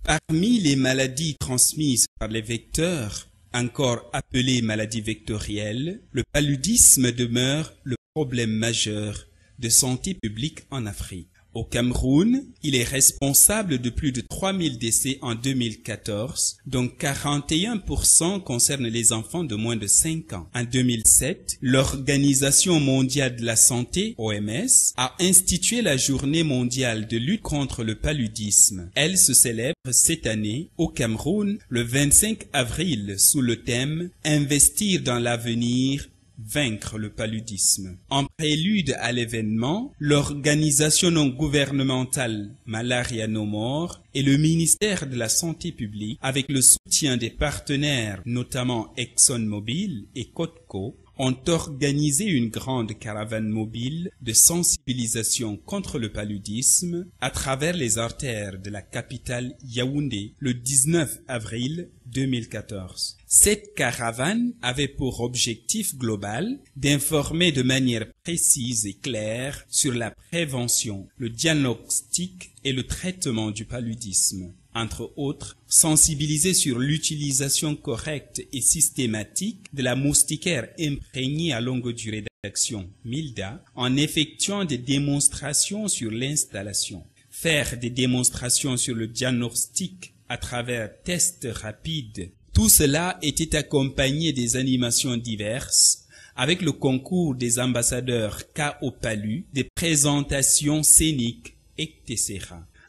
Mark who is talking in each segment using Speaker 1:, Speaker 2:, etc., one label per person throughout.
Speaker 1: Parmi les maladies transmises par les vecteurs, encore appelées maladies vectorielles, le paludisme demeure le problème majeur de santé publique en Afrique. Au Cameroun, il est responsable de plus de 3000 décès en 2014, dont 41% concernent les enfants de moins de 5 ans. En 2007, l'Organisation mondiale de la santé, OMS, a institué la Journée mondiale de lutte contre le paludisme. Elle se célèbre cette année au Cameroun le 25 avril sous le thème « Investir dans l'avenir ». Vaincre le paludisme. En prélude à l'événement, l'organisation non gouvernementale Malaria No More et le ministère de la Santé publique, avec le soutien des partenaires, notamment ExxonMobil et Codco, ont organisé une grande caravane mobile de sensibilisation contre le paludisme à travers les artères de la capitale Yaoundé le 19 avril 2014. Cette caravane avait pour objectif global d'informer de manière précise et claire sur la prévention, le diagnostic et le traitement du paludisme. Entre autres, sensibiliser sur l'utilisation correcte et systématique de la moustiquaire imprégnée à longue durée d'action, MILDA, en effectuant des démonstrations sur l'installation. Faire des démonstrations sur le diagnostic à travers tests rapides. Tout cela était accompagné des animations diverses, avec le concours des ambassadeurs K.O. Palu, des présentations scéniques, etc.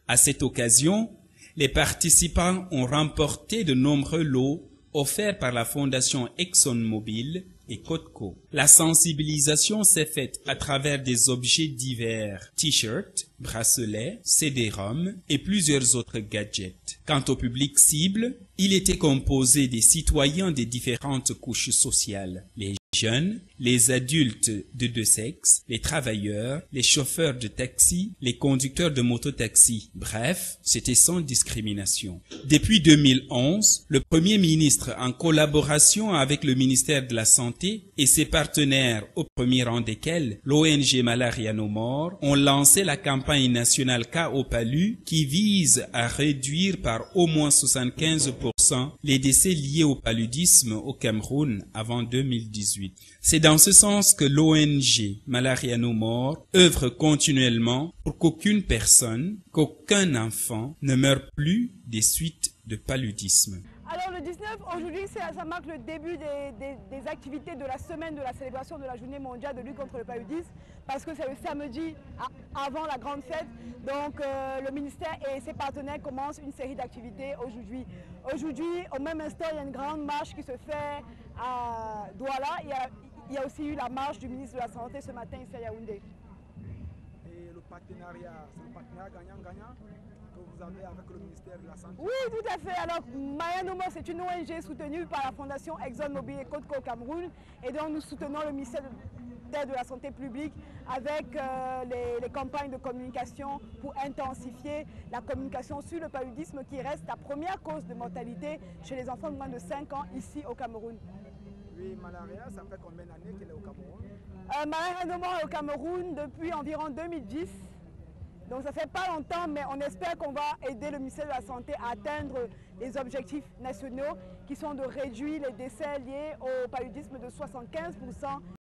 Speaker 1: À cette occasion, les participants ont remporté de nombreux lots offerts par la fondation ExxonMobil et Codco. La sensibilisation s'est faite à travers des objets divers, t-shirts, bracelets, CD-ROM et plusieurs autres gadgets. Quant au public cible, il était composé des citoyens des différentes couches sociales, les jeunes, les adultes de deux sexes, les travailleurs, les chauffeurs de taxi, les conducteurs de mototaxi. Bref, c'était sans discrimination. Depuis 2011, le Premier ministre, en collaboration avec le ministère de la Santé et ses partenaires, au premier rang desquels l'ONG Malaria No More, ont lancé la campagne nationale K.O. Palu qui vise à réduire par au moins 75% les décès liés au paludisme au Cameroun avant 2018. C'est dans ce sens que l'ONG Malaria No More œuvre continuellement pour qu'aucune personne, qu'aucun enfant ne meure plus des suites de paludisme.
Speaker 2: Alors le 19, aujourd'hui, ça marque le début des activités de la semaine de la célébration de la journée mondiale de lutte contre le paludisme, parce que c'est le samedi avant la grande fête. Donc le ministère et ses partenaires commencent une série d'activités aujourd'hui. Aujourd'hui, au même instant, il y a une grande marche qui se fait à Douala. Il y a aussi eu la marche du ministre de la Santé ce matin ici à Yaoundé.
Speaker 3: Et le partenariat, c'est un partenariat gagnant-gagnant que vous avez avec le ministère de la Santé?
Speaker 2: Oui, tout à fait. Alors, Malaria No More, c'est une ONG soutenue par la fondation ExxonMobil et Codco au Cameroun. Et donc, nous soutenons le ministère de la Santé publique avec les campagnes de communication pour intensifier la communication sur le paludisme qui reste la première cause de mortalité chez les enfants de moins de 5 ans ici au Cameroun.
Speaker 3: Oui, Malaria, ça fait combien d'années qu'elle est au Cameroun?
Speaker 2: Malaria No More est au Cameroun depuis environ 2010. Donc ça fait pas longtemps, mais on espère qu'on va aider le ministère de la Santé à atteindre les objectifs nationaux qui sont de réduire les décès liés au paludisme de 75%